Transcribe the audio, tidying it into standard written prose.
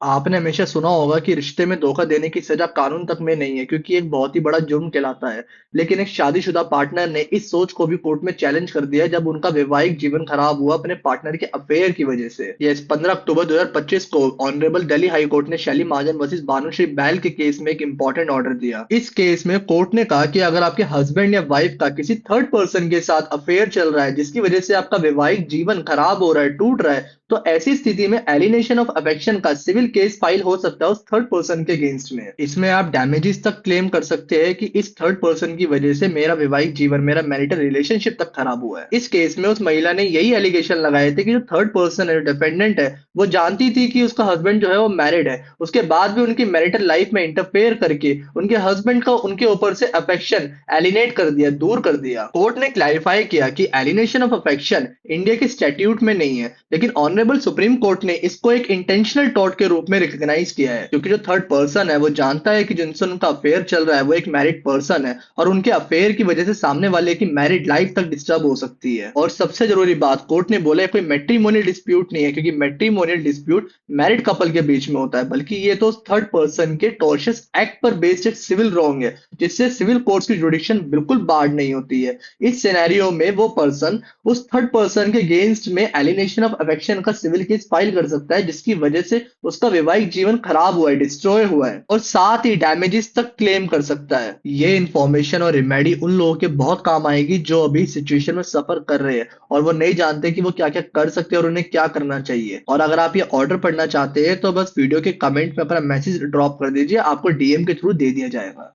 आपने हमेशा सुना होगा कि रिश्ते में धोखा देने की सजा कानून तक में नहीं है, क्योंकि एक बहुत ही बड़ा जुर्म कहलाता है। लेकिन एक शादीशुदा पार्टनर ने इस सोच को भी कोर्ट में चैलेंज कर दिया जब उनका वैवाहिक जीवन खराब हुआ अपने पार्टनर के अफेयर की वजह से। ये 15 अक्टूबर 2025 को ऑनरेबल दिल्ली हाई कोर्ट ने शैली महाजन वर्सेस भानुश्री बैल के केस में एक इंपॉर्टेंट ऑर्डर दिया। इस केस में कोर्ट ने कहा कि अगर आपके हस्बैंड या वाइफ का किसी थर्ड पर्सन के साथ अफेयर चल रहा है जिसकी वजह से आपका वैवाहिक जीवन खराब हो रहा है, टूट रहा है, तो ऐसी स्थिति में एलिनेशन ऑफ अफेक्शन का सिविल केस फाइल हो सकता है उस थर्ड पर्सन के अगेंस्ट में। इसमें आप डैमेजेस तक क्लेम कर सकते हैं कि इस थर्ड पर्सन की वजह से मेरा वैवाहिक जीवन, मेरा मैरिटल रिलेशनशिप तक खराब हुआ है। इस केस में उस महिला ने यही एलिगेशन लगाए थे कि जो थर्ड पर्सन है, जो डिफेंडेंट है, वो जानती थी कि उसका हस्बैंड जो है वो मैरिड है, उसके बाद भी उनकी मैरिटल लाइफ में इंटरफेयर करके उनके हस्बैंड का उनके ऊपर से अफेक्शन एलिनेट कर दिया, दूर कर दिया। कोर्ट ने क्लैरिफाई किया कि एलिनेशन ऑफ अफेक्शन इंडिया के स्टैट्यूट में नहीं है, लेकिन ऑनरेबल सुप्रीम कोर्ट ने इसको एक इंटेंशनल टॉर्ट के रूप में रिकॉग्नाइज किया है, क्योंकि जो थर्ड पर्सन है वो जानता है कि जिनसे उनका अफेयर चल रहा है वो एक मैरिड पर्सन है और उनके अफेयर की वजह से सामने वाले की मैरिड लाइफ तक डिस्टर्ब हो सकती है। और सबसे जरूरी बात, कोर्ट ने बोला है कोई मैट्रिमोनियल डिस्प्यूट नहीं है, क्योंकि मैट्रिमोनियल डिस्प्यूट मैरिड कपल के बीच में होता है, बल्कि ये तो थर्ड पर्सन के टॉर्शियस एक्ट पर बेस्ड एक सिविल रॉन्ग है, जिससे सिविल कोर्ट्स की जुडिक्शन बिल्कुल बार्ड नहीं होती है। इस सिनेरियो में वो पर्सन उस थर्ड पर्सन के अगेंस्ट में एलिनेशन ऑफ अफेक्शन का सिविल केस फाइल कर सकता है, जिसकी वजह से उसका वैवाहिक जीवन खराब हुआ है, डिस्ट्रॉय हुआ है, और साथ ही डैमेजेस तक क्लेम कर सकता है। ये इंफॉर्मेशन और रेमेडी उन लोगों के बहुत काम आएगी जो अभी सिचुएशन में सफर कर रहे हैं और वो नहीं जानते कि वो क्या क्या कर सकते हैं और उन्हें क्या करना चाहिए। और अगर आप ये ऑर्डर पढ़ना चाहते हैं तो बस वीडियो के कमेंट में अपना मैसेज ड्रॉप कर दीजिए, आपको डीएम के थ्रू दे दिया जाएगा।